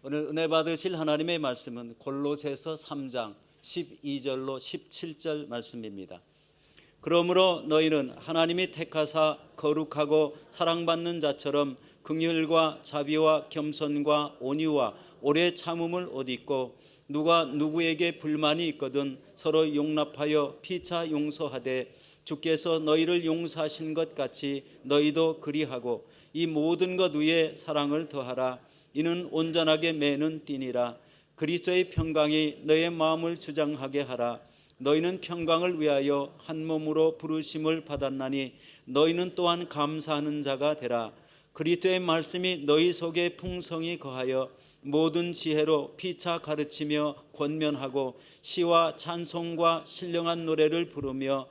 오늘 은혜 받으실 하나님의 말씀은 골로새서 3장 12절로 17절 말씀입니다. 그러므로 너희는 하나님이 택하사 거룩하고 사랑받는 자처럼 긍휼과 자비와 겸손과 온유와 오래 참음을 옷 입고 누가 누구에게 불만이 있거든 서로 용납하여 피차 용서하되 주께서 너희를 용서하신 것 같이 너희도 그리하고 이 모든 것 위에 사랑을 더하라. 이는 온전하게 매는 띠니라. 그리스도의 평강이 너의 마음을 주장하게 하라. 너희는 평강을 위하여 한 몸으로 부르심을 받았나니 너희는 또한 감사하는 자가 되라. 그리스도의 말씀이 너희 속에 풍성히 거하여 모든 지혜로 피차 가르치며 권면하고 시와 찬송과 신령한 노래를 부르며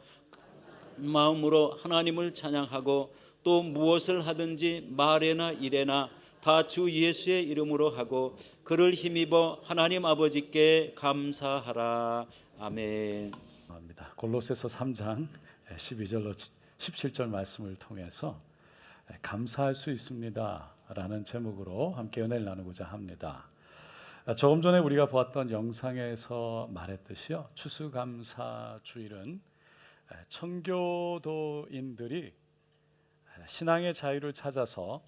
마음으로 하나님을 찬양하고 또 무엇을 하든지 말에나 일에나 다 주 예수의 이름으로 하고 그를 힘입어 하나님 아버지께 감사하라. 아멘. 골로새서 3장 12절로 17절 말씀을 통해서 감사할 수 있습니다 라는 제목으로 함께 은혜를 나누고자 합니다. 조금 전에 우리가 보았던 영상에서 말했듯이요, 추수감사주일은 청교도인들이 신앙의 자유를 찾아서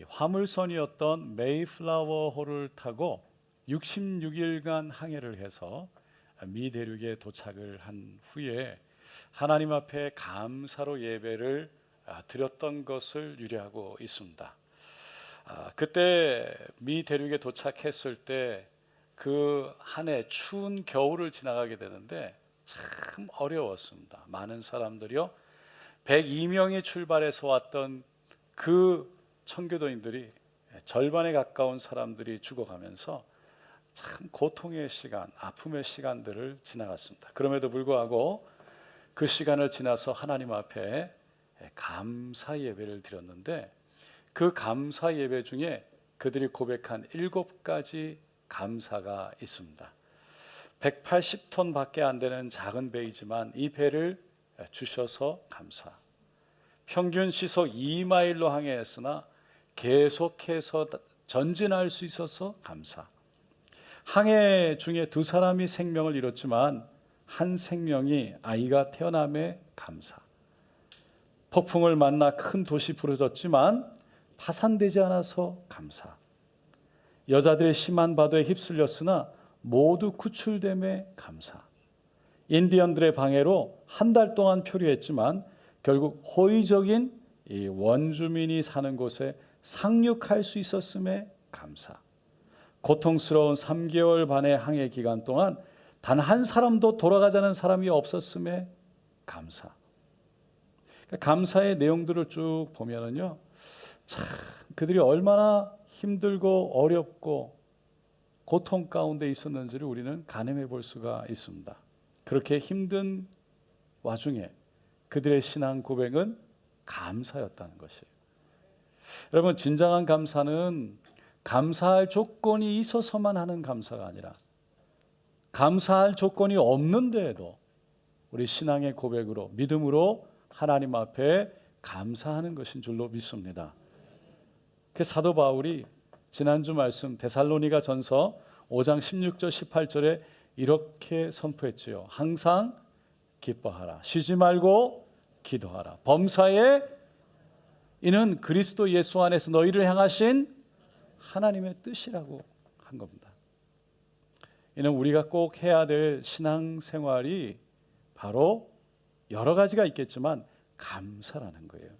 화물선이었던 메이플라워호를 타고 66일간 항해를 해서 미 대륙에 도착을 한 후에 하나님 앞에 감사로 예배를 드렸던 것을 유래하고 있습니다. 그때 미 대륙에 도착했을 때 그 한 해 추운 겨울을 지나가게 되는데 참 어려웠습니다. 많은 사람들이요, 102명이 출발해서 왔던 그 청교도인들이 절반에 가까운 사람들이 죽어가면서 참 고통의 시간, 아픔의 시간들을 지나갔습니다. 그럼에도 불구하고 그 시간을 지나서 하나님 앞에 감사 예배를 드렸는데, 그 감사 예배 중에 그들이 고백한 7가지 감사가 있습니다. 180톤 밖에 안 되는 작은 배이지만 이 배를 주셔서 감사. 평균 시속 2마일로 항해했으나 계속해서 전진할 수 있어서 감사. 항해 중에 2사람이 생명을 잃었지만 한 생명이 아이가 태어남에 감사. 폭풍을 만나 큰 도시 부러졌지만 파산되지 않아서 감사. 여자들의 심한 파도에 휩쓸렸으나 모두 구출됨에 감사. 인디언들의 방해로 한 달 동안 표류했지만 결국 호의적인 이 원주민이 사는 곳에 상륙할 수 있었음에 감사. 고통스러운 3개월 반의 항해 기간 동안 단 한 사람도 돌아가자는 사람이 없었음에 감사. 감사의 내용들을 쭉 보면은요, 참 그들이 얼마나 힘들고 어렵고 고통 가운데 있었는지를 우리는 가늠해 볼 수가 있습니다. 그렇게 힘든 와중에 그들의 신앙 고백은 감사였다는 것이에요. 여러분, 진정한 감사는 감사할 조건이 있어서만 하는 감사가 아니라 감사할 조건이 없는데에도 우리 신앙의 고백으로, 믿음으로 하나님 앞에 감사하는 것인 줄로 믿습니다. 그 사도 바울이 지난주 말씀 데살로니가 전서 5장 16절 18절에 이렇게 선포했지요. 항상 기뻐하라. 쉬지 말고 기도하라. 범사에 이는 그리스도 예수 안에서 너희를 향하신 하나님의 뜻이라고 한 겁니다. 이는 우리가 꼭 해야 될 신앙생활이 바로 여러 가지가 있겠지만 감사라는 거예요.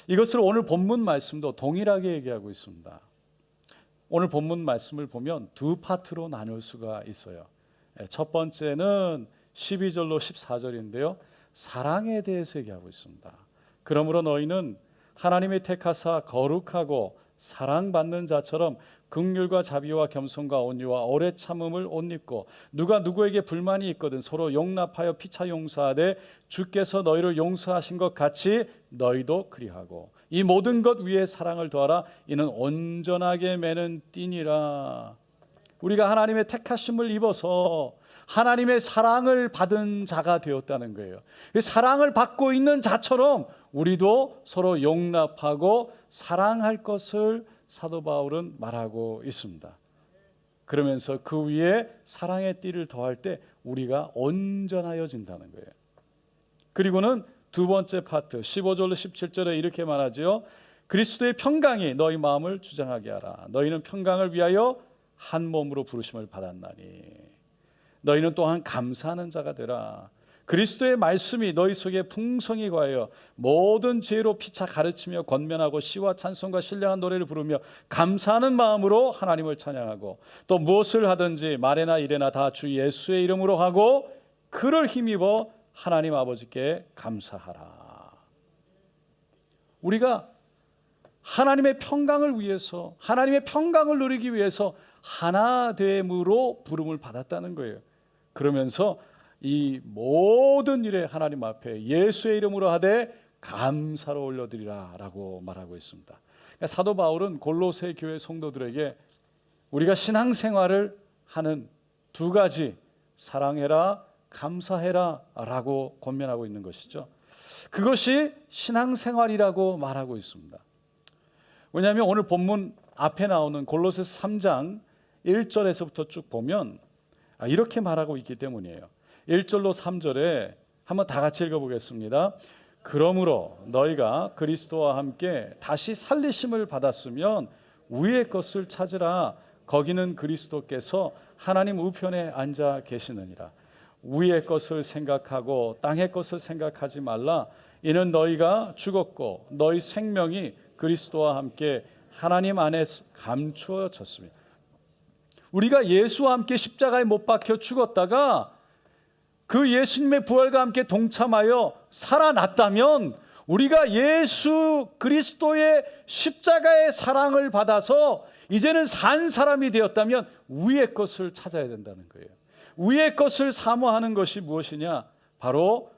이것을 오늘 본문 말씀도 동일하게 얘기하고 있습니다. 오늘 본문 말씀을 보면 2파트로 나눌 수가 있어요. 첫 번째는 12절로 14절인데요. 사랑에 대해서 얘기하고 있습니다. 그러므로 너희는 하나님의 택하사 거룩하고 사랑받는 자처럼 긍휼과 자비와 겸손과 온유와 오래 참음을 옷 입고 누가 누구에게 불만이 있거든 서로 용납하여 피차 용서하되 주께서 너희를 용서하신 것 같이 너희도 그리하고 이 모든 것 위에 사랑을 더하라. 이는 온전하게 매는 띠니라. 우리가 하나님의 택하심을 입어서 하나님의 사랑을 받은 자가 되었다는 거예요. 사랑을 받고 있는 자처럼 우리도 서로 용납하고 사랑할 것을 사도 바울은 말하고 있습니다. 그러면서 그 위에 사랑의 띠를 더할 때 우리가 온전하여진다는 거예요. 그리고는 두 번째 파트 15절로 17절에 이렇게 말하죠. 그리스도의 평강이 너희 마음을 주장하게 하라. 너희는 평강을 위하여 한 몸으로 부르심을 받았나니 너희는 또한 감사하는 자가 되라. 그리스도의 말씀이 너희 속에 풍성히 거하여 모든 지혜로 피차 가르치며 권면하고 시와 찬송과 신령한 노래를 부르며 감사하는 마음으로 하나님을 찬양하고 또 무엇을 하든지 말에나 일에나 다 주 예수의 이름으로 하고 그를 힘입어 하나님 아버지께 감사하라. 우리가 하나님의 평강을 위해서 하나님의 평강을 누리기 위해서 하나됨으로 부름을 받았다는 거예요. 그러면서 이 모든 일에 하나님 앞에 예수의 이름으로 하되 감사로 올려드리라 라고 말하고 있습니다. 그러니까 사도 바울은 골로새 교회 성도들에게 우리가 신앙생활을 하는 두 가지 사랑해라 감사해라 라고 권면하고 있는 것이죠. 그것이 신앙생활이라고 말하고 있습니다. 왜냐하면 오늘 본문 앞에 나오는 골로새서 3장 1절에서부터 쭉 보면 이렇게 말하고 있기 때문이에요. 1절로 3절에 한번 다 같이 읽어보겠습니다. 그러므로 너희가 그리스도와 함께 다시 살리심을 받았으면 위의 것을 찾으라. 거기는 그리스도께서 하나님 우편에 앉아 계시느니라. 위의 것을 생각하고 땅의 것을 생각하지 말라. 이는 너희가 죽었고 너희 생명이 그리스도와 함께 하나님 안에 감추어졌습니다. 우리가 예수와 함께 십자가에 못 박혀 죽었다가 그 예수님의 부활과 함께 동참하여 살아났다면 우리가 예수 그리스도의 십자가의 사랑을 받아서 이제는 산 사람이 되었다면 위의 것을 찾아야 된다는 거예요. 위의 것을 사모하는 것이 무엇이냐? 바로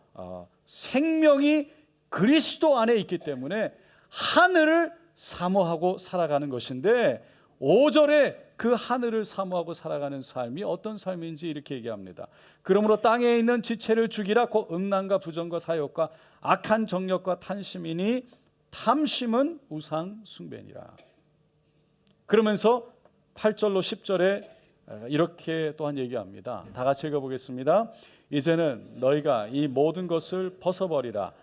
생명이 그리스도 안에 있기 때문에 하늘을 사모하고 살아가는 것인데 5절에 그 하늘을 사모하고 살아가는 삶이 어떤 삶인지 이렇게 얘기합니다. 그러므로 땅에 있는 지체를 죽이라. 곧 음란과 부정과 사욕과 악한 정욕과 탐심이니 탐심은 우상 숭배니라. 그러면서 8절로 10절에 이렇게 또한 얘기합니다. 다 같이 읽어보겠습니다. 이제는 너희가 이 모든 것을 벗어버리라.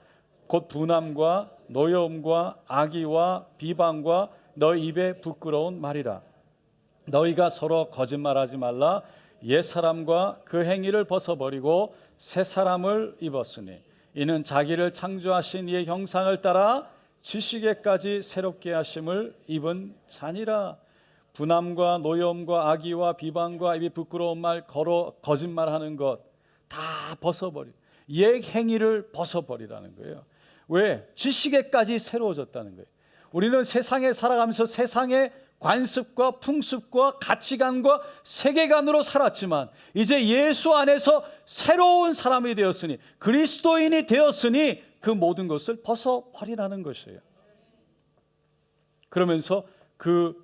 곧 분함과 노여움과 악의와 비방과 너희 입에 부끄러운 말이라. 너희가 서로 거짓말하지 말라. 옛사람과 그 행위를 벗어버리고 새 사람을 입었으니 이는 자기를 창조하신 이의 형상을 따라 지식에까지 새롭게 하심을 입은 자니라. 분함과 노여움과 악의와 비방과 입이 부끄러운 말 거짓말하는 것 다 벗어버리. 옛 행위를 벗어버리라는 거예요. 왜? 지식에까지 새로워졌다는 거예요. 우리는 세상에 살아가면서 세상의 관습과 풍습과 가치관과 세계관으로 살았지만 이제 예수 안에서 새로운 사람이 되었으니 그리스도인이 되었으니 그 모든 것을 벗어버리라는 것이에요. 그러면서 그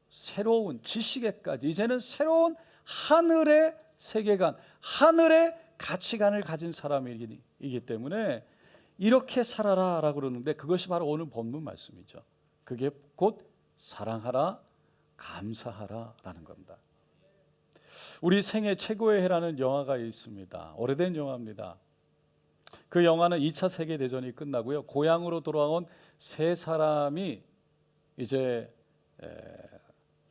새로운 지식에까지 이제는 새로운 하늘의 세계관, 하늘의 가치관을 가진 사람이기 때문에 이렇게 살아라 라고 그러는데 그것이 바로 오늘 본문 말씀이죠. 그게 곧 사랑하라, 감사하라 라는 겁니다. 우리 생애 최고의 해라는 영화가 있습니다. 오래된 영화입니다. 그 영화는 2차 세계대전이 끝나고요. 고향으로 돌아온 세 사람이 이제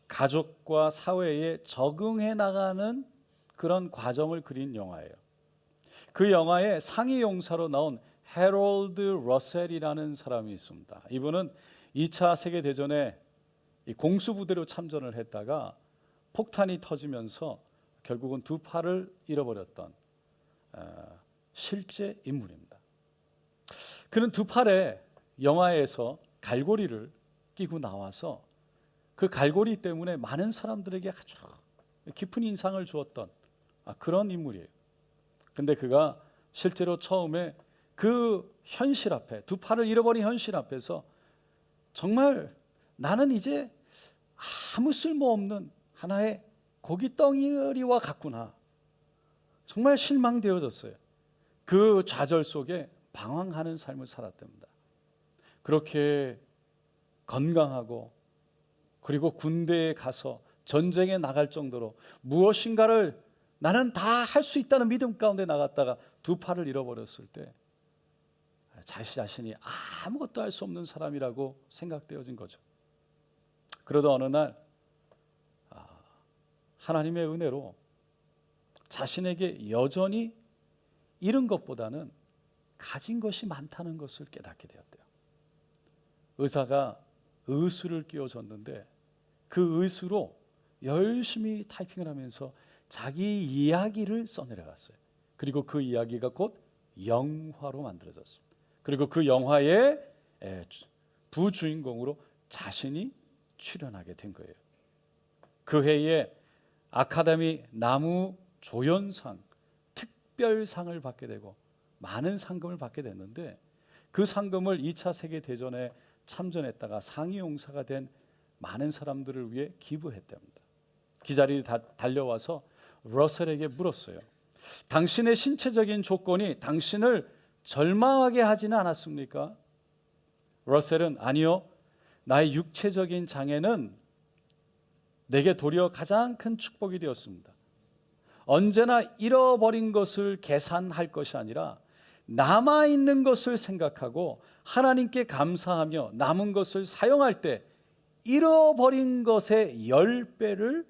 가족과 사회에 적응해 나가는 그런 과정을 그린 영화예요. 그 영화의 상위 용사로 나온 해롤드 러셀이라는 사람이 있습니다. 이분은 2차 세계대전에 공수부대로 참전을 했다가 폭탄이 터지면서 결국은 두 팔을 잃어버렸던 실제 인물입니다. 그는 두 팔에 영화에서 갈고리를 끼고 나와서 그 갈고리 때문에 많은 사람들에게 아주 깊은 인상을 주었던 그런 인물이에요. 근데 그가 실제로 처음에 그 현실 앞에 두 팔을 잃어버린 현실 앞에서 정말 나는 이제 아무 쓸모없는 하나의 고깃덩이와 같구나. 정말 실망되어졌어요. 그 좌절 속에 방황하는 삶을 살았답니다. 그렇게 건강하고 그리고 군대에 가서 전쟁에 나갈 정도로 무엇인가를 나는 다 할 수 있다는 믿음 가운데 나갔다가 두 팔을 잃어버렸을 때 자신이 아무것도 할 수 없는 사람이라고 생각되어진 거죠. 그러다 어느 날 하나님의 은혜로 자신에게 여전히 잃은 것보다는 가진 것이 많다는 것을 깨닫게 되었대요. 의사가 의수를 끼워줬는데 그 의수로 열심히 타이핑을 하면서 자기 이야기를 써내려갔어요. 그리고 그 이야기가 곧 영화로 만들어졌습니다. 그리고 그 영화의 부주인공으로 자신이 출연하게 된 거예요. 그 해에 아카데미 나무조연상 특별상을 받게 되고 많은 상금을 받게 됐는데 그 상금을 2차 세계대전에 참전했다가 상위용사가 된 많은 사람들을 위해 기부했답니다. 기자들이 달려와서 러셀에게 물었어요. 당신의 신체적인 조건이 당신을 절망하게 하지는 않았습니까? 러셀은 아니요. 나의 육체적인 장애는 내게 도리어 가장 큰 축복이 되었습니다. 언제나 잃어버린 것을 계산할 것이 아니라 남아있는 것을 생각하고 하나님께 감사하며 남은 것을 사용할 때 잃어버린 것의 10배를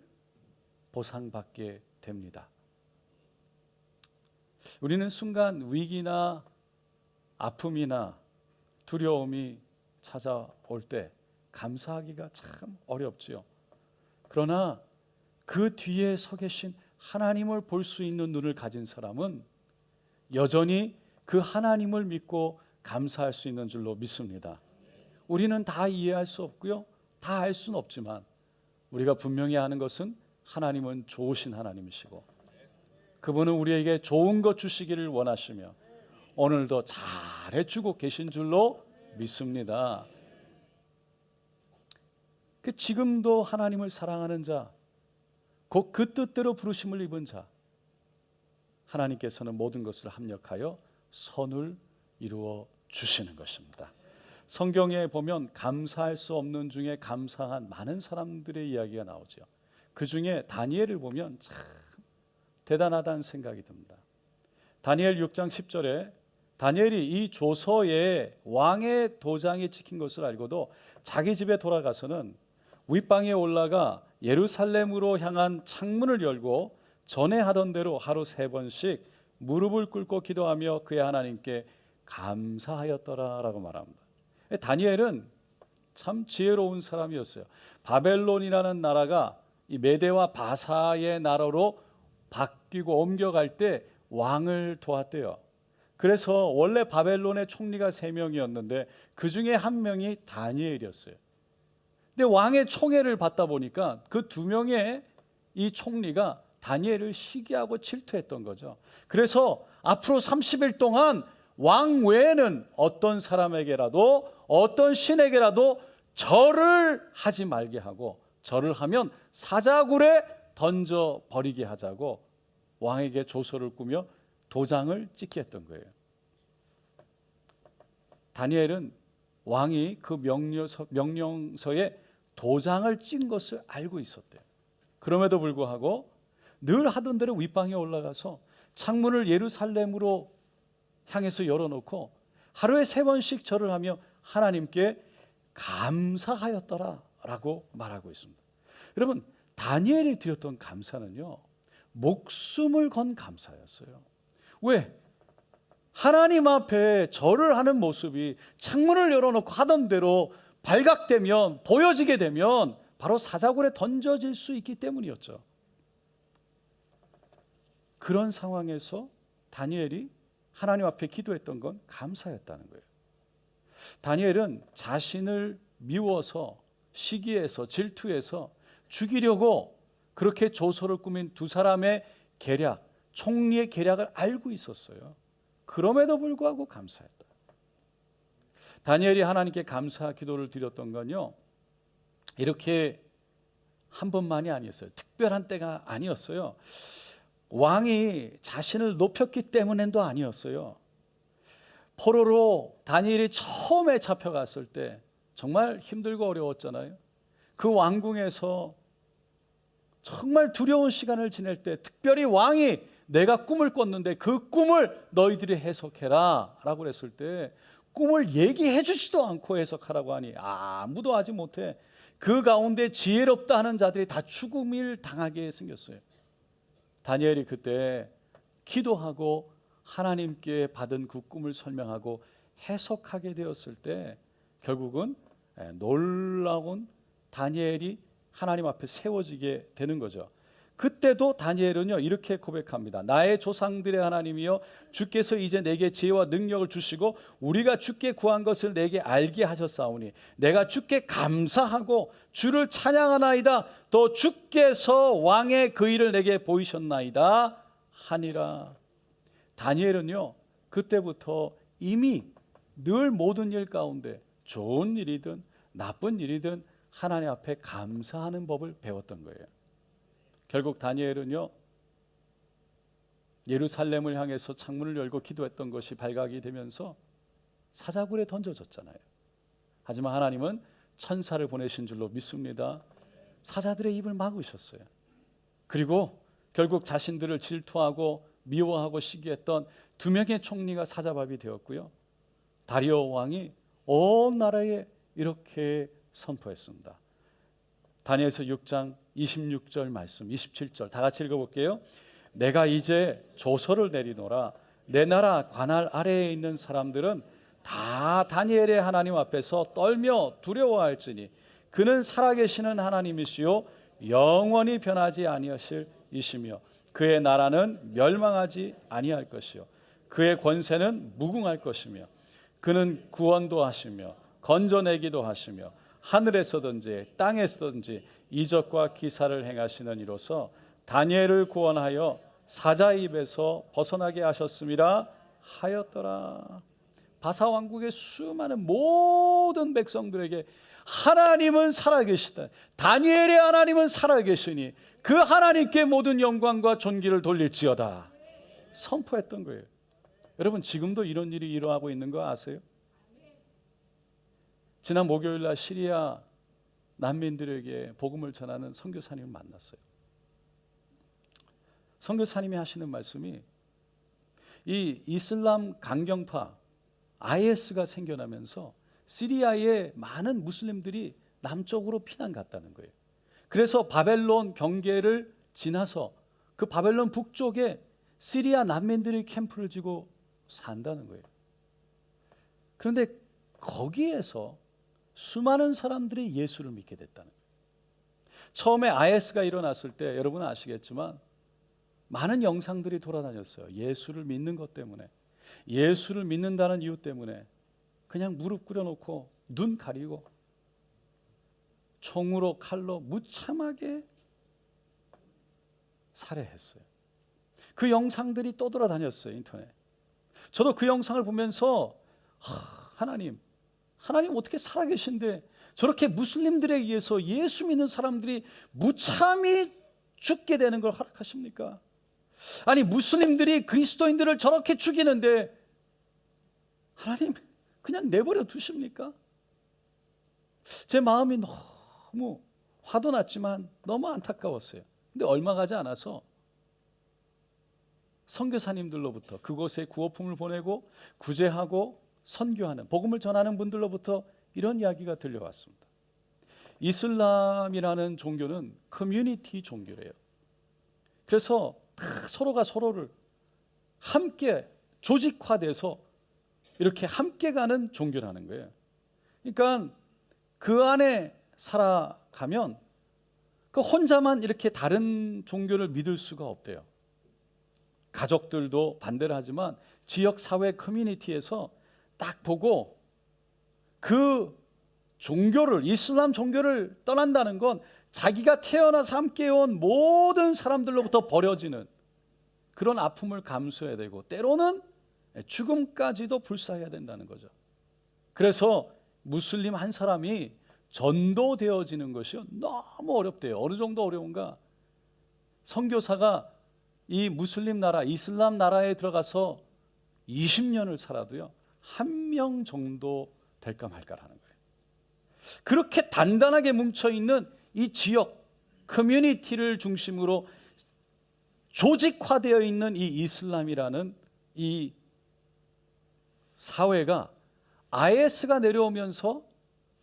보상받게 됩니다. 우리는 순간 위기나 아픔이나 두려움이 찾아올 때 감사하기가 참 어렵지요. 그러나 그 뒤에 서 계신 하나님을 볼 수 있는 눈을 가진 사람은 여전히 그 하나님을 믿고 감사할 수 있는 줄로 믿습니다. 우리는 다 이해할 수 없고요. 다 알 수는 없지만 우리가 분명히 아는 것은 하나님은 좋으신 하나님이시고 그분은 우리에게 좋은 것 주시기를 원하시며 오늘도 잘해주고 계신 줄로 믿습니다. 지금도 하나님을 사랑하는 자, 곧 그 뜻대로 부르심을 입은 자, 하나님께서는 모든 것을 합력하여 선을 이루어 주시는 것입니다. 성경에 보면 감사할 수 없는 중에 감사한 많은 사람들의 이야기가 나오죠. 그 중에 다니엘을 보면 참 대단하다는 생각이 듭니다. 다니엘 6장 10절에 다니엘이 이 조서에 왕의 도장이 찍힌 것을 알고도 자기 집에 돌아가서는 윗방에 올라가 예루살렘으로 향한 창문을 열고 전에 하던 대로 하루 3번씩 무릎을 꿇고 기도하며 그의 하나님께 감사하였더라라고 말합니다. 다니엘은 참 지혜로운 사람이었어요. 바벨론이라는 나라가 이 메대와 바사의 나라로 바뀌고 옮겨갈 때 왕을 도왔대요. 그래서 원래 바벨론의 총리가 3명이었는데 그 중에 1명이 다니엘이었어요. 근데 왕의 총애를 받다 보니까 그 2명의 이 총리가 다니엘을 시기하고 질투했던 거죠. 그래서 앞으로 30일 동안 왕 외에는 어떤 사람에게라도 어떤 신에게라도 절을 하지 말게 하고 절을 하면 사자굴에 던져버리게 하자고 왕에게 조서를 꾸며 도장을 찍게 했던 거예요. 다니엘은 왕이 그 명령서에 도장을 찍은 것을 알고 있었대요. 그럼에도 불구하고 늘 하던 대로 윗방에 올라가서 창문을 예루살렘으로 향해서 열어놓고 하루에 3번씩 절을 하며 하나님께 감사하였더라라고 말하고 있습니다. 여러분, 다니엘이 드렸던 감사는요, 목숨을 건 감사였어요. 왜? 하나님 앞에 절을 하는 모습이 창문을 열어놓고 하던 대로 발각되면, 보여지게 되면 바로 사자굴에 던져질 수 있기 때문이었죠. 그런 상황에서 다니엘이 하나님 앞에 기도했던 건 감사였다는 거예요. 다니엘은 자신을 미워서 시기해서 질투해서 죽이려고 그렇게 조서를 꾸민 2사람의 계략, 총리의 계략을 알고 있었어요. 그럼에도 불구하고 감사했다. 다니엘이 하나님께 감사 기도를 드렸던 건요, 이렇게 한 번만이 아니었어요. 특별한 때가 아니었어요. 왕이 자신을 높였기 때문도 아니었어요. 포로로 다니엘이 처음에 잡혀갔을 때 정말 힘들고 어려웠잖아요. 그 왕궁에서 정말 두려운 시간을 지낼 때 특별히 왕이 내가 꿈을 꿨는데 그 꿈을 너희들이 해석해라 라고 그랬을 때 꿈을 얘기해 주지도 않고 해석하라고 하니 아무도 하지 못해. 그 가운데 지혜롭다 하는 자들이 다 죽음을 당하게 생겼어요. 다니엘이 그때 기도하고 하나님께 받은 그 꿈을 설명하고 해석하게 되었을 때 결국은 놀라운 다니엘이 하나님 앞에 세워지게 되는 거죠. 그때도 다니엘은요 이렇게 고백합니다. 나의 조상들의 하나님이여 주께서 이제 내게 지혜와 능력을 주시고 우리가 주께 구한 것을 내게 알게 하셨사오니 내가 주께 감사하고 주를 찬양하나이다. 또 주께서 왕의 그 일을 내게 보이셨나이다 하니라. 다니엘은요 그때부터 이미 늘 모든 일 가운데 좋은 일이든 나쁜 일이든 하나님 앞에 감사하는 법을 배웠던 거예요. 결국 다니엘은요 예루살렘을 향해서 창문을 열고 기도했던 것이 발각이 되면서 사자굴에 던져졌잖아요. 하지만 하나님은 천사를 보내신 줄로 믿습니다. 사자들의 입을 막으셨어요. 그리고 결국 자신들을 질투하고 미워하고 시기했던 2명의 총리가 사자밥이 되었고요. 다리오 왕이 온 나라에 이렇게 선포했습니다. 다니엘서 6장 26절 말씀 27절 다 같이 읽어볼게요. 내가 이제 조서를 내리노라. 내 나라 관할 아래에 있는 사람들은 다 다니엘의 하나님 앞에서 떨며 두려워할지니 그는 살아계시는 하나님이시요 영원히 변하지 아니하실 이시며 그의 나라는 멸망하지 아니할 것이요 그의 권세는 무궁할 것이며 그는 구원도 하시며 건져내기도 하시며 하늘에서든지 땅에서든지 이적과 기사를 행하시는 이로서 다니엘을 구원하여 사자의 입에서 벗어나게 하셨음이라 하였더라. 바사 왕국의 수많은 모든 백성들에게 하나님은 살아계시다. 다니엘의 하나님은 살아계시니 그 하나님께 모든 영광과 존귀를 돌릴지어다 선포했던 거예요. 여러분 지금도 이런 일이 일어나고 있는 거 아세요? 지난 목요일 날 시리아 난민들에게 복음을 전하는 선교사님을 만났어요. 선교사님이 하시는 말씀이 이 이슬람 강경파 IS가 생겨나면서 시리아의 많은 무슬림들이 남쪽으로 피난 갔다는 거예요. 그래서 바벨론 경계를 지나서 그 바벨론 북쪽에 시리아 난민들이 캠프를 지고 산다는 거예요. 그런데 거기에서 수많은 사람들이 예수를 믿게 됐다는 거예요. 처음에 IS가 일어났을 때 여러분은 아시겠지만 많은 영상들이 돌아다녔어요. 예수를 믿는 것 때문에, 예수를 믿는다는 이유 때문에 그냥 무릎 꿇어놓고 눈 가리고 총으로 칼로 무참하게 살해했어요. 그 영상들이 떠돌아다녔어요, 인터넷. 저도 그 영상을 보면서 하나님 어떻게 살아계신데 저렇게 무슬림들에 의해서 예수 믿는 사람들이 무참히 죽게 되는 걸 허락하십니까? 아니 무슬림들이 그리스도인들을 저렇게 죽이는데 하나님 그냥 내버려 두십니까? 제 마음이 너무 화도 났지만 너무 안타까웠어요. 근데 얼마 가지 않아서 선교사님들로부터 그곳에 구호품을 보내고 구제하고 선교하는 복음을 전하는 분들로부터 이런 이야기가 들려왔습니다. 이슬람이라는 종교는 커뮤니티 종교래요. 그래서 서로가 서로를 함께 조직화돼서 이렇게 함께 가는 종교라는 거예요. 그러니까 그 안에 살아가면 그 혼자만 이렇게 다른 종교를 믿을 수가 없대요. 가족들도 반대를 하지만 지역 사회 커뮤니티에서 딱 보고 그 종교를 이슬람 종교를 떠난다는 건 자기가 태어나서 함께 온 모든 사람들로부터 버려지는 그런 아픔을 감수해야 되고 때로는 죽음까지도 불사해야 된다는 거죠. 그래서 무슬림 한 사람이 전도되어지는 것이 너무 어렵대요. 어느 정도 어려운가? 선교사가 이 무슬림 나라, 이슬람 나라에 들어가서 20년을 살아도요 1명 정도 될까 말까라는 거예요. 그렇게 단단하게 뭉쳐있는 이 지역, 커뮤니티를 중심으로 조직화되어 있는 이 이슬람이라는 이 사회가 IS가 내려오면서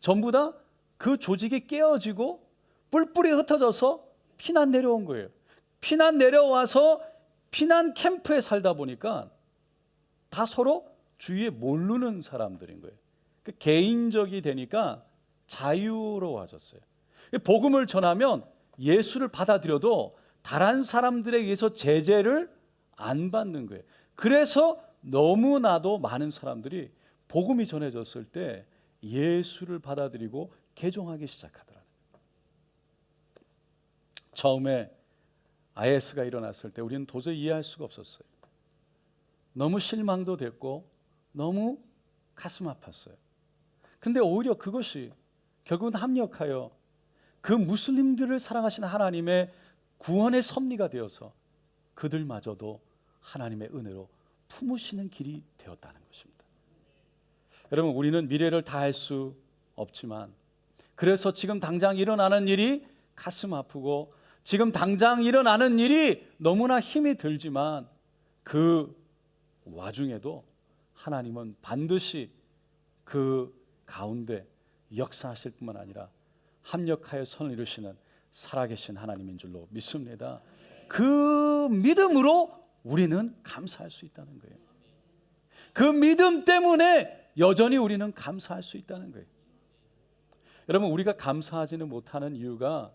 전부 다 그 조직이 깨어지고 뿔뿔이 흩어져서 피난 내려온 거예요. 피난 내려와서 피난 캠프에 살다 보니까 다 서로 주위에 모르는 사람들인 거예요. 개인적이 되니까 자유로워졌어요. 복음을 전하면 예수를 받아들여도 다른 사람들에 의해서 제재를 안 받는 거예요. 그래서 너무나도 많은 사람들이 복음이 전해졌을 때 예수를 받아들이고 개종하기 시작하더라고요. 처음에 IS가 일어났을 때 우리는 도저히 이해할 수가 없었어요. 너무 실망도 됐고 너무 가슴 아팠어요. 근데 오히려 그것이 결국은 합력하여 그 무슬림들을 사랑하시는 하나님의 구원의 섭리가 되어서 그들마저도 하나님의 은혜로 품으시는 길이 되었다는 것입니다. 여러분, 우리는 미래를 다 알 수 없지만, 그래서 지금 당장 일어나는 일이 가슴 아프고 지금 당장 일어나는 일이 너무나 힘이 들지만, 그 와중에도 하나님은 반드시 그 가운데 역사하실 뿐만 아니라 합력하여 선을 이루시는 살아계신 하나님인 줄로 믿습니다. 그 믿음으로 우리는 감사할 수 있다는 거예요. 그 믿음 때문에 여전히 우리는 감사할 수 있다는 거예요. 여러분, 우리가 감사하지는 못하는 이유가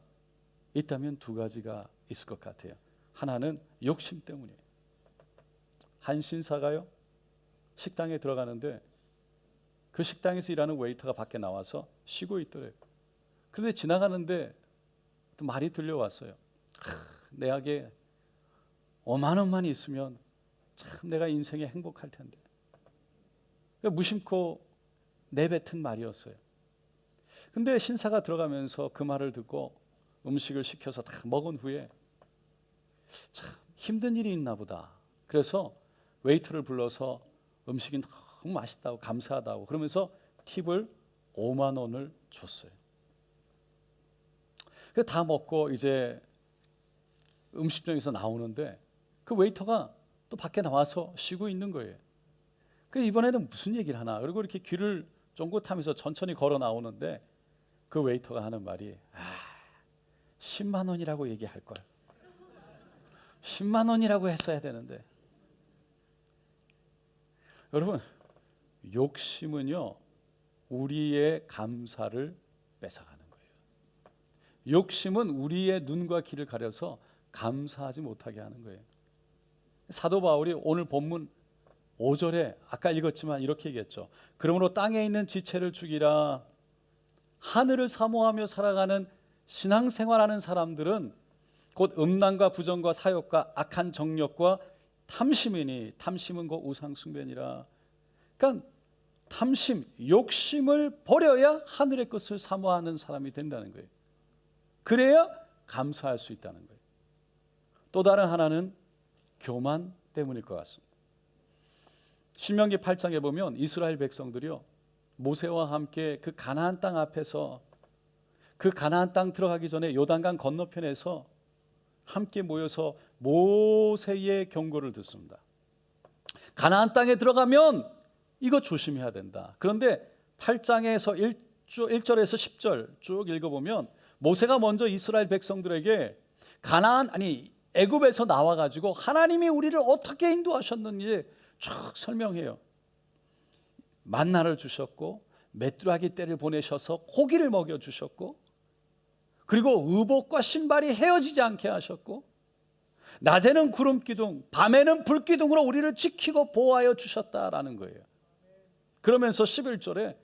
있다면 두 가지가 있을 것 같아요. 하나는 욕심 때문이에요. 한 신사가요, 식당에 들어가는데 그 식당에서 일하는 웨이터가 밖에 나와서 쉬고 있더래요. 그런데 지나가는데 또 말이 들려왔어요. 내게 5만 원만 있으면 참 내가 인생에 행복할 텐데. 무심코 내뱉은 말이었어요. 근데 신사가 들어가면서 그 말을 듣고 음식을 시켜서 다 먹은 후에 참 힘든 일이 있나 보다. 그래서 웨이터를 불러서 음식이 너무 맛있다고 감사하다고 그러면서 팁을 5만 원을 줬어요. 다 먹고 이제 음식점에서 나오는데 그 웨이터가 또 밖에 나와서 쉬고 있는 거예요. 그래서 이번에는 무슨 얘기를 하나. 그리고 이렇게 귀를 쫑긋하면서 천천히 걸어 나오는데 그 웨이터가 하는 말이 10만 원이라고 얘기할 걸. 10만 원이라고 했어야 되는데. 여러분, 욕심은요, 우리의 감사를 뺏어가는 거예요. 욕심은 우리의 눈과 귀를 가려서 감사하지 못하게 하는 거예요. 사도 바울이 오늘 본문 5절에 아까 읽었지만 이렇게 얘기했죠. 그러므로 땅에 있는 지체를 죽이라. 하늘을 사모하며 살아가는 신앙생활하는 사람들은 곧 음란과 부정과 사욕과 악한 정욕과 탐심이니, 탐심은 곧 우상숭배니라. 그러니까 탐심, 욕심을 버려야 하늘의 것을 사모하는 사람이 된다는 거예요. 그래야 감사할 수 있다는 거예요. 또 다른 하나는 교만 때문일 것 같습니다. 신명기 8장에 보면 이스라엘 백성들이요, 모세와 함께 그 가나안 땅 앞에서, 그 가나안 땅 들어가기 전에 요단강 건너편에서 함께 모여서 모세의 경고를 듣습니다. 가나안 땅에 들어가면 이거 조심해야 된다. 그런데 8장에서 1절에서 10절 쭉 읽어보면 모세가 먼저 이스라엘 백성들에게 애굽에서 나와가지고 하나님이 우리를 어떻게 인도하셨는지 쭉 설명해요. 만나를 주셨고 메뚜라기 떼를 보내셔서 고기를 먹여주셨고, 그리고 의복과 신발이 헤어지지 않게 하셨고, 낮에는 구름 기둥, 밤에는 불 기둥으로 우리를 지키고 보호하여 주셨다라는 거예요. 그러면서 11절에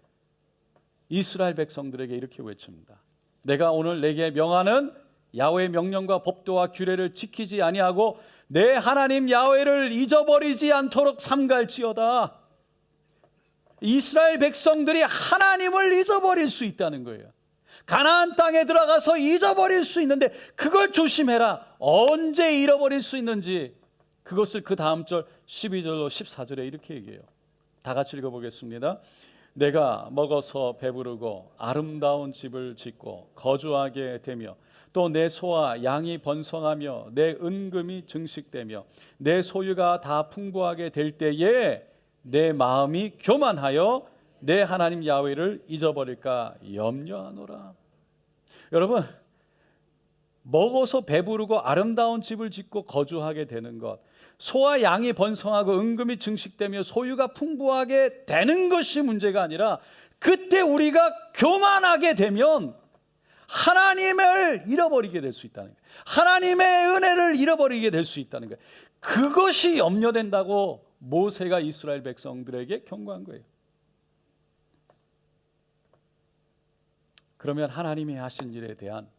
이스라엘 백성들에게 이렇게 외칩니다. 내가 오늘 내게 명하는 야훼의 명령과 법도와 규례를 지키지 아니하고 내 하나님 야훼를 잊어버리지 않도록 삼갈지어다. 이스라엘 백성들이 하나님을 잊어버릴 수 있다는 거예요. 가나안 땅에 들어가서 잊어버릴 수 있는데 그걸 조심해라. 언제 잃어버릴 수 있는지 그것을 그 다음 절 12절로 14절에 이렇게 얘기해요. 다 같이 읽어보겠습니다. 내가 먹어서 배부르고 아름다운 집을 짓고 거주하게 되며 또 내 소와 양이 번성하며 내 은금이 증식되며 내 소유가 다 풍부하게 될 때에 내 마음이 교만하여 내 하나님 야훼를 잊어버릴까 염려하노라. 여러분, 먹어서 배부르고 아름다운 집을 짓고 거주하게 되는 것, 소와 양이 번성하고 은금이 증식되며 소유가 풍부하게 되는 것이 문제가 아니라 그때 우리가 교만하게 되면 하나님을 잃어버리게 될 수 있다는 거예요. 하나님의 은혜를 잃어버리게 될 수 있다는 거예요. 그것이 염려된다고 모세가 이스라엘 백성들에게 경고한 거예요. 그러면 하나님이 하신 일에 대한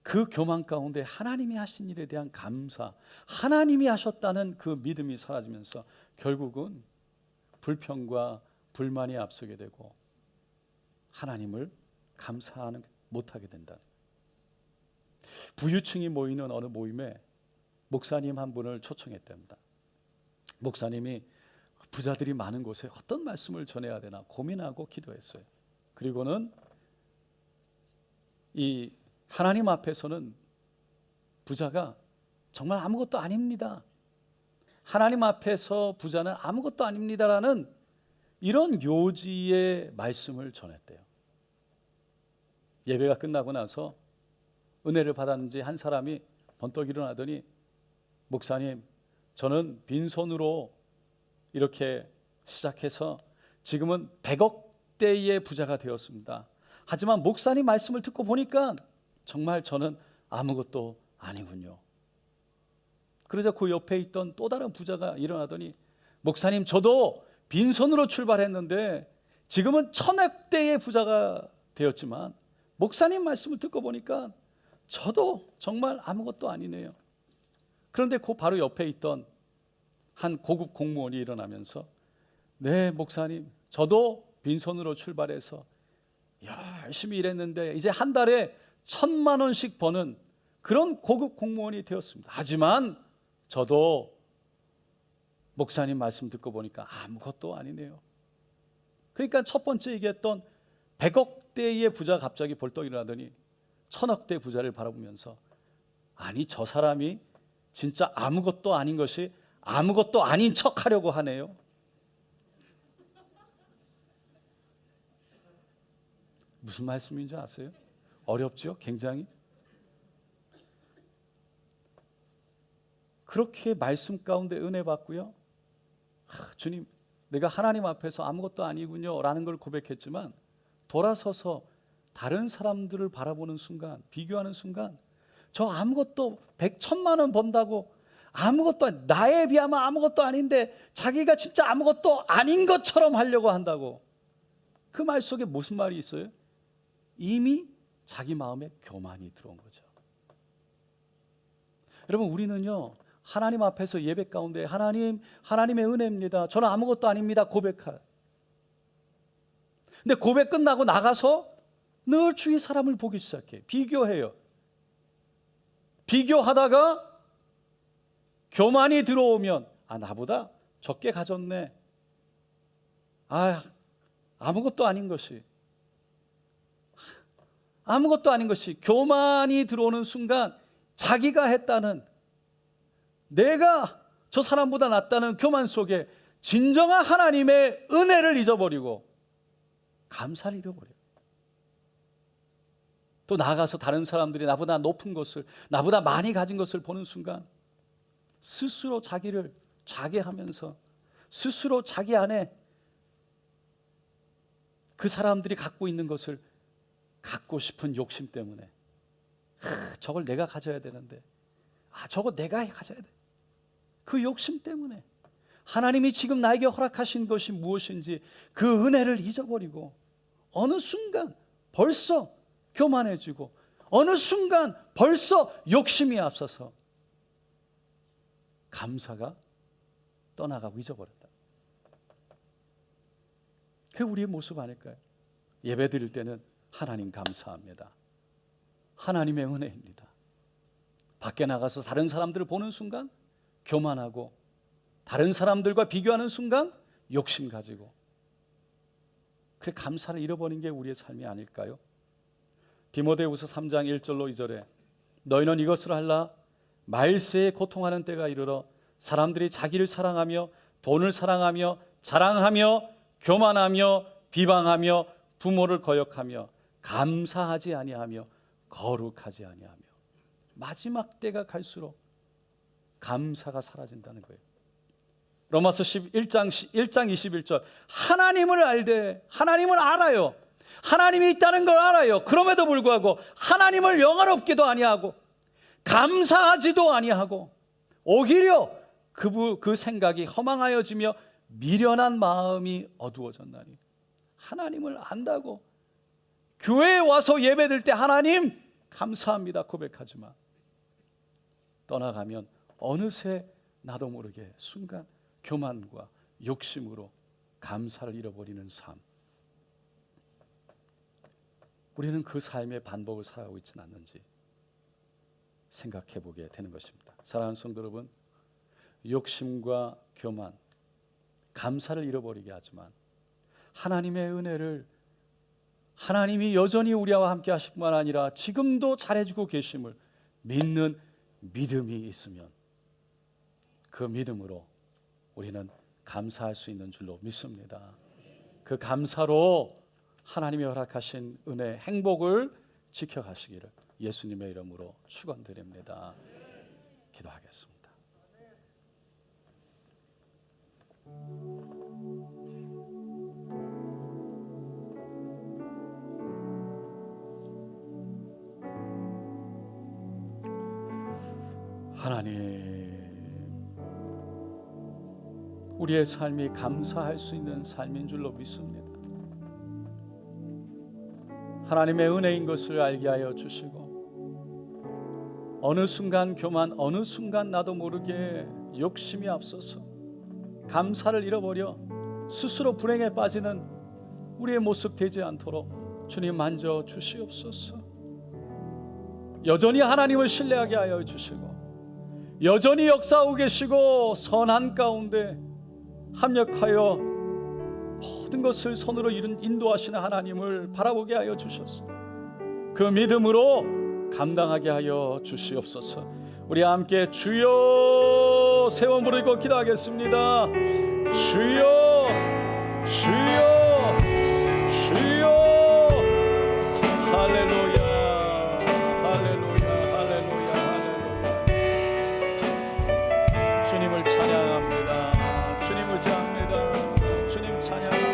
그 교만 가운데 하나님이 하신 일에 대한 감사, 하나님이 하셨다는 그 믿음이 사라지면서 결국은 불평과 불만이 앞서게 되고 하나님을 감사하는 못하게 된다. 부유층이 모이는 어느 모임에 목사님 한 분을 초청했답니다. 목사님이 부자들이 많은 곳에 어떤 말씀을 전해야 되나 고민하고 기도했어요. 그리고는 이 하나님 앞에서는 부자가 정말 아무것도 아닙니다. 하나님 앞에서 부자는 아무것도 아닙니다라는 이런 요지의 말씀을 전했대요. 예배가 끝나고 나서 은혜를 받았는지 한 사람이 번떡 일어나더니 목사님, 저는 빈손으로 이렇게 시작해서 지금은 100억대의 부자가 되었습니다. 하지만 목사님 말씀을 듣고 보니까 정말 저는 아무것도 아니군요. 그러자 그 옆에 있던 또 다른 부자가 일어나더니 목사님, 저도 빈손으로 출발했는데 지금은 1000억대의 부자가 되었지만 목사님 말씀을 듣고 보니까 저도 정말 아무것도 아니네요. 그런데 그 바로 옆에 있던 한 고급 공무원이 일어나면서 네, 목사님, 저도 빈손으로 출발해서 열심히 일했는데 이제 한 달에 1000만 원씩 버는 그런 고급 공무원이 되었습니다. 하지만 저도 목사님 말씀 듣고 보니까 아무것도 아니네요. 그러니까 첫 번째 얘기했던 100억대의 부자가 갑자기 벌떡 일어나더니 1000억대 부자를 바라보면서 아니, 저 사람이 진짜 아무것도 아닌 것이 아무것도 아닌 척 하려고 하네요. 무슨 말씀인지 아세요? 어렵죠? 굉장히. 그렇게 말씀 가운데 은혜 받고요. 주님, 내가 하나님 앞에서 아무것도 아니군요 라는 걸 고백했지만 돌아서서 다른 사람들을 바라보는 순간, 비교하는 순간 저 아무것도 100,000만 원 번다고 아무것도 나에 비하면 아무것도 아닌데 자기가 진짜 아무것도 아닌 것처럼 하려고 한다고. 그 말 속에 무슨 말이 있어요? 이미 자기 마음에 교만이 들어온 거죠. 여러분, 우리는요 하나님 앞에서 예배 가운데 하나님의 은혜입니다, 저는 아무것도 아닙니다 고백할. 근데 고백 끝나고 나가서 늘 주위 사람을 보기 시작해. 비교해요. 비교하다가 교만이 들어오면 나보다 적게 가졌네. 아무것도 아닌 것이 교만이 들어오는 순간 자기가 했다는, 내가 저 사람보다 낫다는 교만 속에 진정한 하나님의 은혜를 잊어버리고 감사를 잃어버려요. 또 나아가서 다른 사람들이 나보다 높은 것을, 나보다 많이 가진 것을 보는 순간 스스로 자기를 자괴하면서 스스로 자기 안에 그 사람들이 갖고 있는 것을 갖고 싶은 욕심 때문에 저걸 내가 가져야 되는데 저거 내가 가져야 돼. 그 욕심 때문에 하나님이 지금 나에게 허락하신 것이 무엇인지 그 은혜를 잊어버리고 어느 순간 벌써 교만해지고 어느 순간 벌써 욕심이 앞서서 감사가 떠나가고 잊어버렸다. 그게 우리의 모습 아닐까요? 예배 드릴 때는 하나님 감사합니다, 하나님의 은혜입니다. 밖에 나가서 다른 사람들을 보는 순간 교만하고 다른 사람들과 비교하는 순간 욕심 가지고 그래 감사를 잃어버린 게 우리의 삶이 아닐까요? 디모데후서 3장 1절로 2절에 너희는 이것을 알라 말세에 고통하는 때가 이르러 사람들이 자기를 사랑하며 돈을 사랑하며 자랑하며 교만하며 비방하며 부모를 거역하며 감사하지 아니하며 거룩하지 아니하며 마지막 때가 갈수록 감사가 사라진다는 거예요. 로마서 1장 21절 하나님을 알되 하나님을 알아요. 하나님이 있다는 걸 알아요. 그럼에도 불구하고 하나님을 영화롭게도 아니하고 감사하지도 아니하고 오히려 그 생각이 허망하여지며 미련한 마음이 어두워졌나니 하나님을 안다고 교회에 와서 예배드릴 때 하나님 감사합니다 고백하지만 떠나가면 어느새 나도 모르게 순간 교만과 욕심으로 감사를 잃어버리는 삶. 우리는 그 삶의 반복을 살아가고 있지는 않는지 생각해 보게 되는 것입니다. 사랑하는 성도 여러분, 욕심과 교만, 감사를 잃어버리게 하지만 하나님의 은혜를 하나님이 여전히 우리와 함께 하실 뿐만 아니라 지금도 잘해주고 계심을 믿는 믿음이 있으면 그 믿음으로 우리는 감사할 수 있는 줄로 믿습니다. 그 감사로 하나님이 허락하신 은혜, 행복을 지켜가시기를 예수님의 이름으로 축원드립니다. 기도하겠습니다. 하나님, 우리의 삶이 감사할 수 있는 삶인 줄로 믿습니다. 하나님의 은혜인 것을 알게 하여 주시고 어느 순간 교만, 어느 순간 나도 모르게 욕심이 앞서서 감사를 잃어버려 스스로 불행에 빠지는 우리의 모습 되지 않도록 주님 만져 주시옵소서. 여전히 하나님을 신뢰하게 하여 주시고 여전히 역사하고 계시고 선한 가운데 합력하여 모든 것을 손으로 인도하시는 하나님을 바라보게 하여 주셔서 그 믿음으로 감당하게 하여 주시옵소서. 우리 함께 주여 세워 부르고 기도하겠습니다. 주여 주여 주여. 할렐루야 할렐루야 할렐루야 할렐루야. 주님을 찬양합니다. 주님을 찬양합니다. 주님 찬양합니다.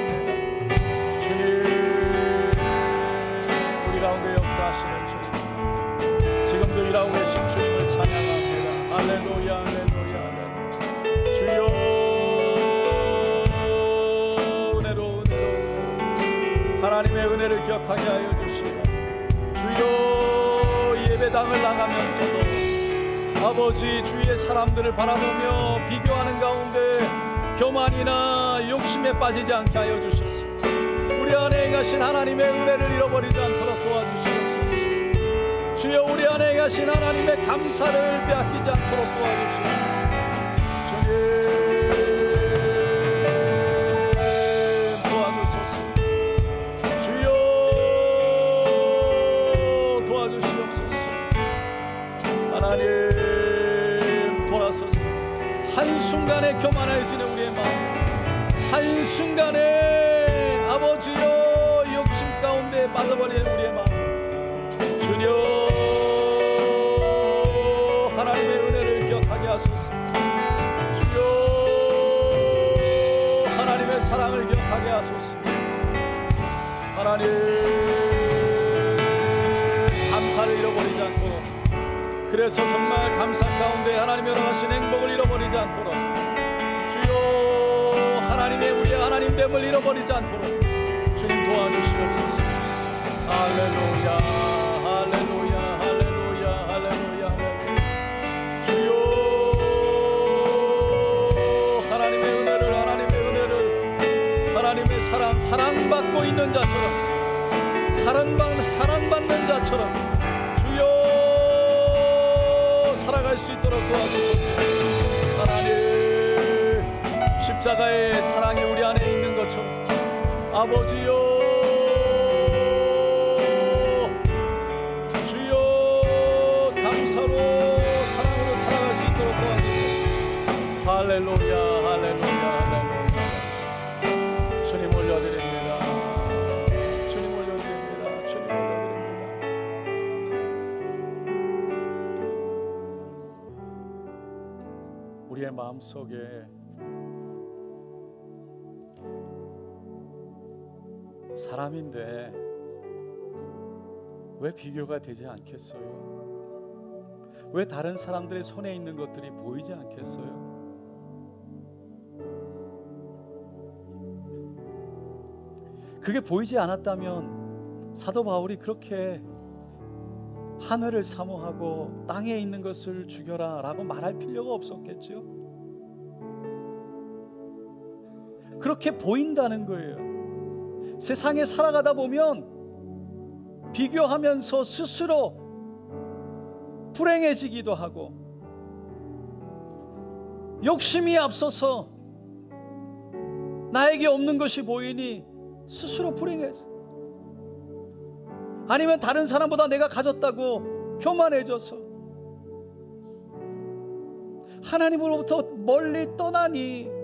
주님 우리 가운데 역사하시는 주님, 지금도 일하고 계신 주님을 찬양합니다. 할렐루야 할렐루야 할렐루야. 주여 은혜로 하나님의 은혜를 기억하게 하여 주시고 주여 예배당을 나가면서도 아버지 주위의 사람들을 바라보며 비교하는 가운데 교만이나 욕심에 빠지지 않게 하여 주셔서 우리 안에 행하신 하나님의 은혜를 잃어버리지 않도록 도와주시옵소서. 주여 우리 안에 행하신 하나님의 감사를 빼앗기지 않도록 도와주시옵소서. 주님 도와주소서. 주여 도와주시옵소서. 하나님 돌아서서 한순간에 교만해지는 우리의 마음, 한순간에 아버지여 욕심 가운데 빠져버리는 우리의 마음, 주여 하나님의 은혜를 기억하게 하소서. 주여 하나님의 사랑을 기억하게 하소서. 하나님 감사를 잃어버리지 않도록, 그래서 정말 감사 가운데 하나님의 허락하신 행복을 잃어버리지 않도록, 주여 하나님의 우리의 하나님됨을 잃어버리지 않도록 주님 도와주시옵소서. 할렐루야 할렐루야 할렐루야 할렐루야. 주여 하나님의 은혜를 하나님의 사랑받고 있는 자처럼, 사랑받는 자처럼 주여 살아갈 수 있도록 도와주소서. 하나님 십자가의 사랑이 우리 안에 아버지요, 주여, 감사로 사랑으로 살아갈 수 있도록 도와주소서. 할렐루야, 할렐루야, 할렐루야. 주님 올려드립니다. 주님 올려드립니다. 주님 올려드립니다. 우리의 마음속에 사람인데 왜 비교가 되지 않겠어요? 왜 다른 사람들의 손에 있는 것들이 보이지 않겠어요? 그게 보이지 않았다면 사도 바울이 그렇게 하늘을 사모하고 땅에 있는 것을 죽여라 라고 말할 필요가 없었겠죠? 그렇게 보인다는 거예요. 세상에 살아가다 보면 비교하면서 스스로 불행해지기도 하고 욕심이 앞서서 나에게 없는 것이 보이니 스스로 불행해져. 아니면 다른 사람보다 내가 가졌다고 교만해져서 하나님으로부터 멀리 떠나니,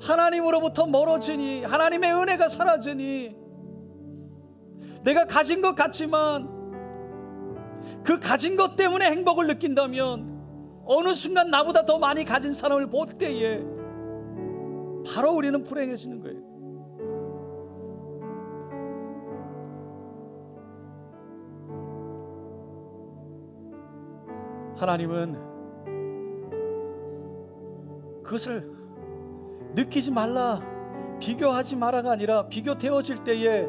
하나님으로부터 멀어지니, 하나님의 은혜가 사라지니, 내가 가진 것 같지만 그 가진 것 때문에 행복을 느낀다면 어느 순간 나보다 더 많이 가진 사람을 볼 때에 바로 우리는 불행해지는 거예요. 하나님은 그것을 느끼지 말라, 비교하지 마라가 아니라 비교되어질 때에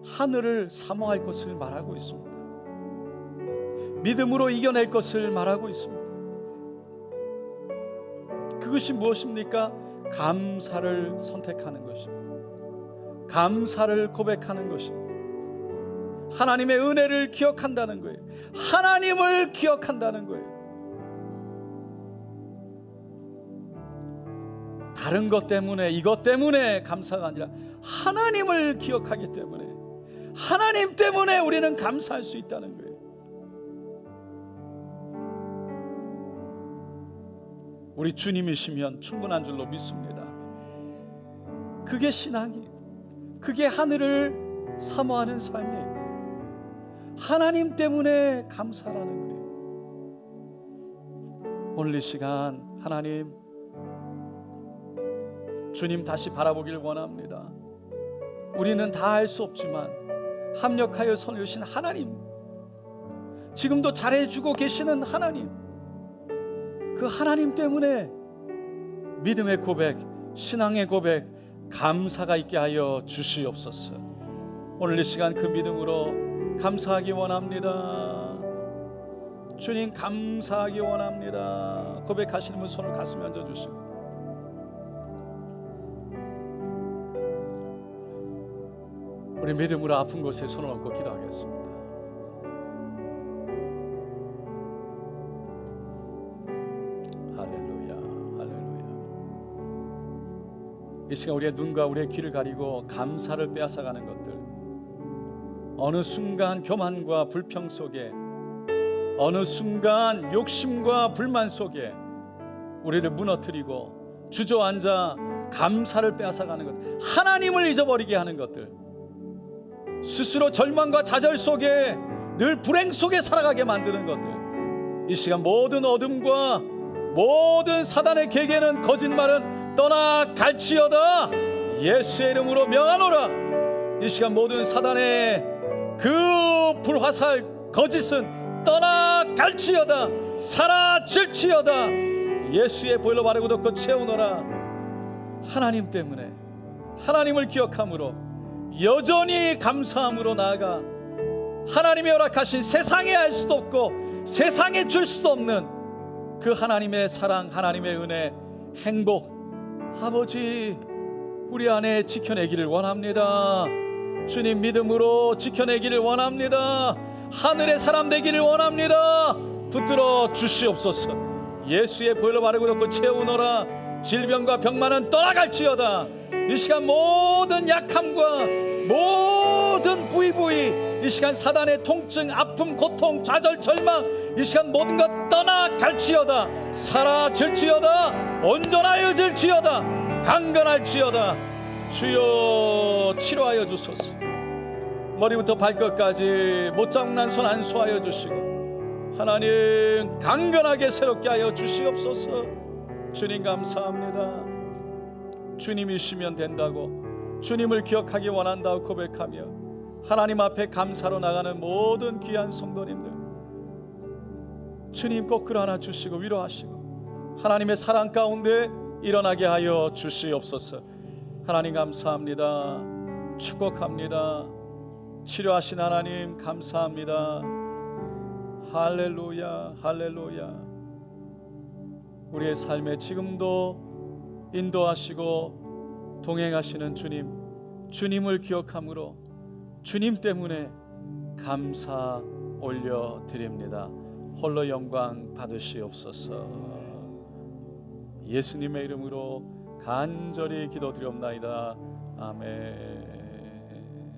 하늘을 사모할 것을 말하고 있습니다. 믿음으로 이겨낼 것을 말하고 있습니다. 그것이 무엇입니까? 감사를 선택하는 것입니다. 감사를 고백하는 것입니다. 하나님의 은혜를 기억한다는 거예요. 하나님을 기억한다는 거예요. 다른 것 때문에, 이것 때문에 감사가 아니라 하나님을 기억하기 때문에, 하나님 때문에 우리는 감사할 수 있다는 거예요. 우리 주님이시면 충분한 줄로 믿습니다. 그게 신앙이에요. 그게 하늘을 사모하는 삶이에요. 하나님 때문에 감사라는 거예요. 오늘 이 시간 하나님, 주님 다시 바라보길 원합니다. 우리는 다 할 수 없지만 합력하여 손을 여신 하나님, 지금도 잘해주고 계시는 하나님, 그 하나님 때문에 믿음의 고백, 신앙의 고백, 감사가 있게 하여 주시옵소서. 오늘 이 시간 그 믿음으로 감사하기 원합니다. 주님 감사하기 원합니다. 고백하시는 분 손을 가슴에 얹어주시고, 우리 믿음으로 아픈 곳에 손을 얹고 기도하겠습니다. 할렐루야, 할렐루야. 이 시간 우리의 눈과 우리의 귀를 가리고 감사를 빼앗아가는 것들, 어느 순간 교만과 불평 속에, 어느 순간 욕심과 불만 속에 우리를 무너뜨리고 주저앉아 감사를 빼앗아가는 것들, 하나님을 잊어버리게 하는 것들, 스스로 절망과 좌절 속에 늘 불행 속에 살아가게 만드는 것들, 이 시간 모든 어둠과 모든 사단의 계계는, 거짓말은 떠나갈지어다. 예수의 이름으로 명하노라. 이 시간 모든 사단의 그 불화살 거짓은 떠나갈지어다. 사라질지어다. 예수의 보혈로 바르고 덮고 채우노라. 하나님 때문에, 하나님을 기억함으로, 여전히 감사함으로 나아가 하나님이 허락하신, 세상에 알 수도 없고 세상에 줄 수도 없는 그 하나님의 사랑, 하나님의 은혜, 행복, 아버지 우리 안에 지켜내기를 원합니다. 주님 믿음으로 지켜내기를 원합니다. 하늘의 사람 되기를 원합니다. 붙들어 주시옵소서. 예수의 보혈로 바르고 덮고 채우노라. 질병과 병만은 떠나갈지어다. 이 시간 모든 약함과 모든 부위부위, 이 시간 사단의 통증, 아픔, 고통, 좌절, 절망, 이 시간 모든 것 떠나갈지어다. 사라질지어다. 온전하여질지어다. 강건할지어다. 주여 치료하여 주소서. 머리부터 발끝까지 못장난 손 안수하여 주시고, 하나님 강건하게 새롭게 하여 주시옵소서. 주님 감사합니다. 주님이시면 된다고, 주님을 기억하기 원한다고 고백하며 하나님 앞에 감사로 나가는 모든 귀한 성도님들, 주님 꼭 끌어안아 주시고 위로하시고 하나님의 사랑 가운데 일어나게 하여 주시옵소서. 하나님 감사합니다. 축복합니다. 치료하신 하나님 감사합니다. 할렐루야, 할렐루야. 우리의 삶에 지금도 인도하시고 동행하시는 주님, 주님을 기억함으로 주님 때문에 감사 올려드립니다. 홀로 영광 받으시옵소서. 예수님의 이름으로 간절히 기도드리옵나이다. 아멘.